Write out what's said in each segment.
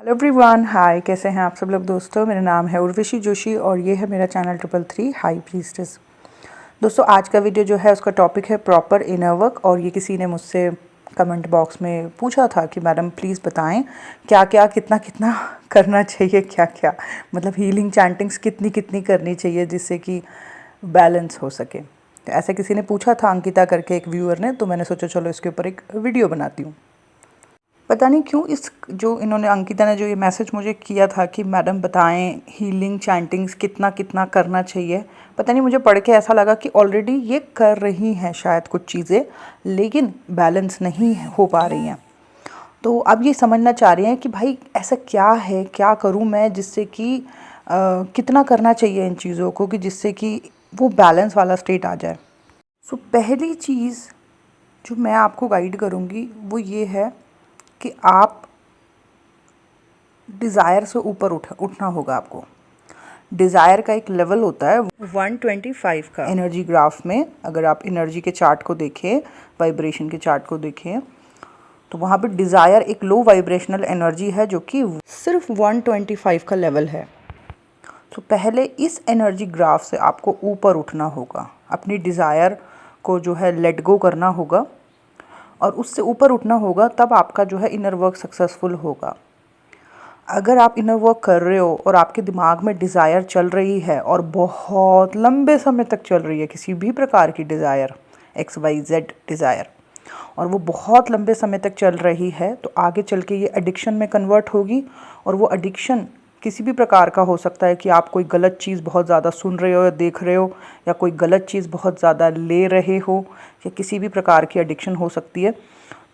Hello everyone, हाय। कैसे हैं आप सब लोग दोस्तों। मेरा नाम है उर्वशी जोशी और ये है मेरा चैनल 333 हाई प्रीस्टेस। दोस्तों, आज का वीडियो जो है उसका टॉपिक है प्रॉपर इनर वर्क। और ये किसी ने मुझसे कमेंट बॉक्स में पूछा था कि मैडम प्लीज़ बताएं क्या क्या कितना कितना करना चाहिए, क्या क्या मतलब हीलिंग चैंटिंग्स कितनी कितनी करनी चाहिए जिससे कि बैलेंस हो सके। तो ऐसे किसी ने पूछा था, अंकिता करके एक व्यूअर ने, तो मैंने सोचा चलो इसके ऊपर एक वीडियो बनाती हूँ। पता नहीं क्यों इस जो इन्होंने अंकिता ने जो ये मैसेज मुझे किया था कि मैडम बताएं हीलिंग चैंटिंग्स कितना कितना करना चाहिए, पता नहीं मुझे पढ़ के ऐसा लगा कि ऑलरेडी ये कर रही हैं शायद कुछ चीज़ें, लेकिन बैलेंस नहीं हो पा रही हैं। तो अब ये समझना चाह रहे हैं कि भाई ऐसा क्या है, क्या करूं मैं जिससे कि कितना करना चाहिए इन चीज़ों को कि जिससे कि वो बैलेंस वाला स्टेट आ जाए। सो पहली चीज़ जो मैं आपको गाइड करूँगी वो ये है कि आप डिज़ायर से ऊपर उठना होगा आपको। डिज़ायर का एक लेवल होता है 125 का एनर्जी ग्राफ में। अगर आप एनर्जी के चार्ट को देखें, वाइब्रेशन के चार्ट को देखें, तो वहाँ पे डिज़ायर एक लो वाइब्रेशनल एनर्जी है जो कि सिर्फ 125 का लेवल है। तो पहले इस एनर्जी ग्राफ से आपको ऊपर उठना होगा, अपनी डिज़ायर को जो है लेट गो करना होगा और उससे ऊपर उठना होगा, तब आपका जो है इनर वर्क सक्सेसफुल होगा। अगर आप इनर वर्क कर रहे हो और आपके दिमाग में डिज़ायर चल रही है और बहुत लंबे समय तक चल रही है, किसी भी प्रकार की डिज़ायर, XYZ डिज़ायर, और वो बहुत लंबे समय तक चल रही है, तो आगे चल के ये एडिक्शन में कन्वर्ट होगी। और वो एडिक्शन किसी भी प्रकार का हो सकता है कि आप कोई गलत चीज़ बहुत ज़्यादा सुन रहे हो या देख रहे हो, या कोई गलत चीज़ बहुत ज़्यादा ले रहे हो, या किसी भी प्रकार की एडिक्शन हो सकती है।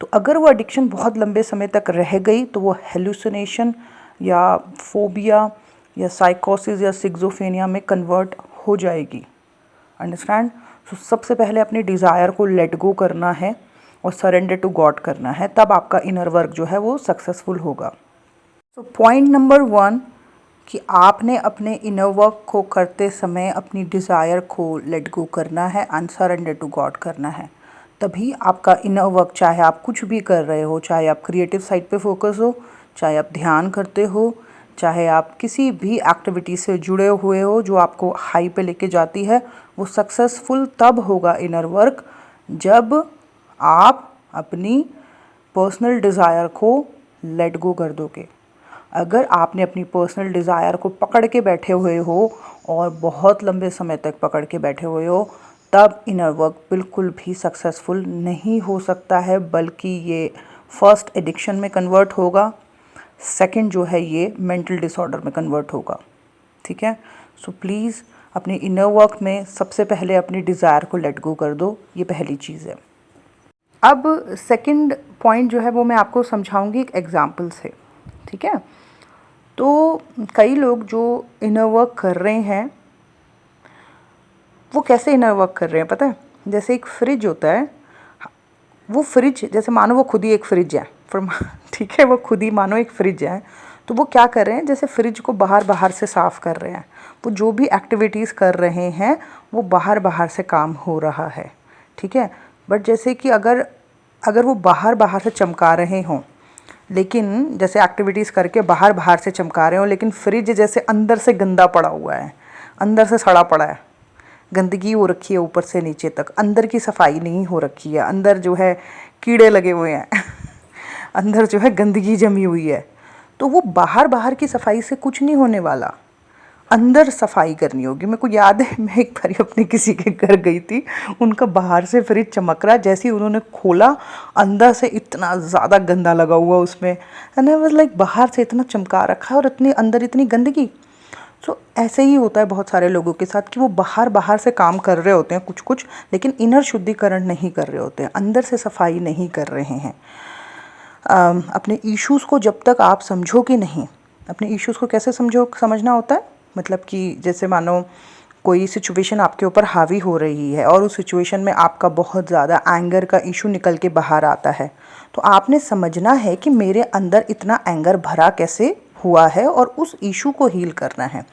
तो अगर वो एडिक्शन बहुत लंबे समय तक रह गई तो वो हेलुसिनेशन या फोबिया या साइकोसिस या सिक्सोफेनिया में कन्वर्ट हो जाएगी। अंडरस्टैंड। तो सबसे पहले अपनी डिज़ायर को लेट गो करना है और सरेंडर टू गॉड करना है, तब आपका इनर वर्क जो है वो सक्सेसफुल होगा। तो पॉइंट नंबर 1 कि आपने अपने इनर वर्क को करते समय अपनी डिज़ायर को लेट गो करना है एंड सरेंडर टू गॉड करना है। तभी आपका इनर वर्क, चाहे आप कुछ भी कर रहे हो, चाहे आप क्रिएटिव साइड पे फोकस हो, चाहे आप ध्यान करते हो, चाहे आप किसी भी एक्टिविटी से जुड़े हुए हो जो आपको हाई पे लेके जाती है, वो सक्सेसफुल तब होगा इनर वर्क जब आप अपनी पर्सनल डिज़ायर को लेट गो कर दोगे। अगर आपने अपनी पर्सनल डिज़ायर को पकड़ के बैठे हुए हो और बहुत लंबे समय तक पकड़ के बैठे हुए हो, तब इनर वर्क बिल्कुल भी सक्सेसफुल नहीं हो सकता है, बल्कि ये फर्स्ट एडिक्शन में कन्वर्ट होगा, सेकंड जो है ये मेंटल डिसऑर्डर में कन्वर्ट होगा। ठीक है। सो प्लीज़ अपने इनर वर्क में सबसे पहले अपनी डिज़ायर को लेट गो कर दो, ये पहली चीज़ है। अब सेकंड पॉइंट जो है वो मैं आपको समझाऊंगी एक एग्जांपल से। ठीक है। तो कई लोग जो इनर वर्क कर रहे हैं वो कैसे इनर वर्क कर रहे हैं पता है। जैसे एक फ्रिज होता है, वो फ्रिज जैसे मानो वो खुद ही एक फ्रिज है, ठीक है, वो खुद ही मानो एक फ्रिज है। तो वो क्या कर रहे हैं, जैसे फ्रिज को बाहर बाहर से साफ़ कर रहे हैं, वो जो भी एक्टिविटीज़ कर रहे हैं वो बाहर बाहर से काम हो रहा है। ठीक है। बट जैसे कि अगर अगर वो बाहर बाहर से चमका रहे हों, लेकिन जैसे एक्टिविटीज़ करके बाहर बाहर से चमका रहे हो, लेकिन फ्रिज जैसे अंदर से गंदा पड़ा हुआ है, अंदर से सड़ा पड़ा है, गंदगी हो रखी है ऊपर से नीचे तक, अंदर की सफाई नहीं हो रखी है, अंदर जो है कीड़े लगे हुए हैं अंदर जो है गंदगी जमी हुई है, तो वो बाहर बाहर की सफाई से कुछ नहीं होने वाला, अंदर सफाई करनी होगी। मेरे को याद है मैं एक बार अपने किसी के घर गई थी, उनका बाहर से फ्रिज चमक रहा, जैसे ही उन्होंने खोला अंदर से इतना ज़्यादा गंदा लगा हुआ उसमें, एंड आई वाज लाइक बाहर से इतना चमका रखा है और इतनी अंदर इतनी गंदगी। सो ऐसे ही होता है बहुत सारे लोगों के साथ कि वो बाहर बाहर से काम कर रहे होते हैं कुछ कुछ, लेकिन इनर शुद्धिकरण नहीं कर रहे होते हैं, अंदर से सफाई नहीं कर रहे हैं। अपने इश्यूज़ को जब तक आप समझोगे नहीं, अपने इश्यूज़ को कैसे समझना होता है, मतलब कि जैसे मानो कोई सिचुएशन आपके ऊपर हावी हो रही है और उस सिचुएशन में आपका बहुत ज़्यादा एंगर का इशू निकल के बाहर आता है, तो आपने समझना है कि मेरे अंदर इतना एंगर भरा कैसे हुआ है और उस इशू को हील करना है।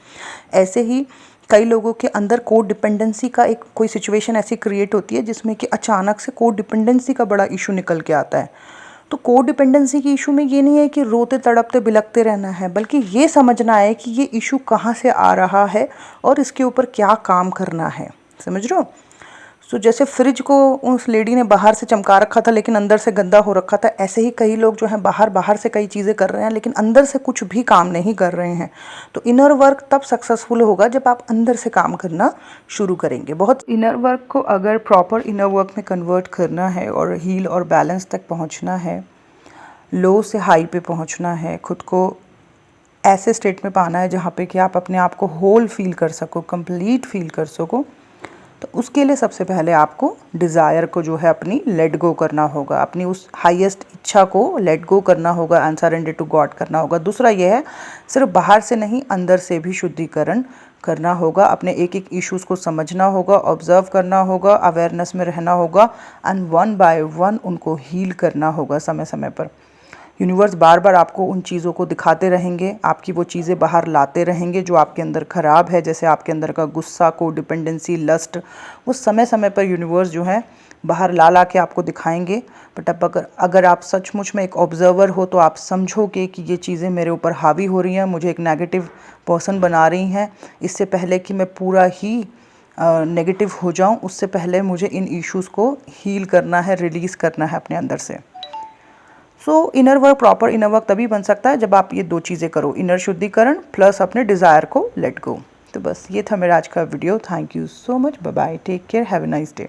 ऐसे ही कई लोगों के अंदर कोड डिपेंडेंसी का एक कोई सिचुएशन ऐसी क्रिएट होती है जिसमें कि अचानक से कोड डिपेंडेंसी का बड़ा इशू निकल के आता है, तो कोडिपेंडेंसी की इशू में ये नहीं है कि रोते तड़पते बिलखते रहना है, बल्कि ये समझना है कि ये इशू कहाँ से आ रहा है और इसके ऊपर क्या काम करना है। समझ रहे हो? सो जैसे फ्रिज को उस लेडी ने बाहर से चमका रखा था लेकिन अंदर से गंदा हो रखा था, ऐसे ही कई लोग जो हैं बाहर से कई चीज़ें कर रहे हैं लेकिन अंदर से कुछ भी काम नहीं कर रहे हैं। तो इनर वर्क तब सक्सेसफुल होगा जब आप अंदर से काम करना शुरू करेंगे। बहुत इनर वर्क को अगर प्रॉपर इनर वर्क में कन्वर्ट करना है और हील और बैलेंस तक पहुँचना है, लो से हाई पे पहुँचना है, खुद को ऐसे स्टेट में पाना है जहाँ पे कि आप अपने आप को होल फील कर सको, कंप्लीट फील कर सको, तो उसके लिए सबसे पहले आपको डिज़ायर को जो है अपनी लेट गो करना होगा, अपनी उस हाईएस्ट इच्छा को लेट गो करना होगा, एंड सरेंडर टू गॉड करना होगा। दूसरा ये है, सिर्फ बाहर से नहीं अंदर से भी शुद्धिकरण करना होगा, अपने एक एक इश्यूज़ को समझना होगा, ऑब्जर्व करना होगा, अवेयरनेस में रहना होगा, एंड वन बाय वन उनको हील करना होगा समय समय पर। यूनिवर्स बार बार आपको उन चीज़ों को दिखाते रहेंगे, आपकी वो चीज़ें बाहर लाते रहेंगे जो आपके अंदर ख़राब है, जैसे आपके अंदर का गुस्सा, कोडिपेंडेंसी, लस्ट, वो समय समय पर यूनिवर्स जो है बाहर ला के आपको दिखाएंगे। बट अब अगर आप सचमुच में एक ऑब्जर्वर हो तो आप समझोगे कि ये चीज़ें मेरे ऊपर हावी हो रही हैं, मुझे एक नेगेटिव पर्सन बना रही हैं। इससे पहले कि मैं पूरा ही नेगेटिव हो जाऊँ, उससे पहले मुझे इन इश्यूज़ को हील करना है, रिलीज़ करना है अपने अंदर से। सो inner work, proper inner work तभी बन सकता है जब आप ये दो चीज़ें करो, इनर शुद्धिकरण प्लस अपने डिज़ायर को लेट गो। तो बस ये था मेरा आज का video. Thank you so much, bye bye, take care, have a nice day.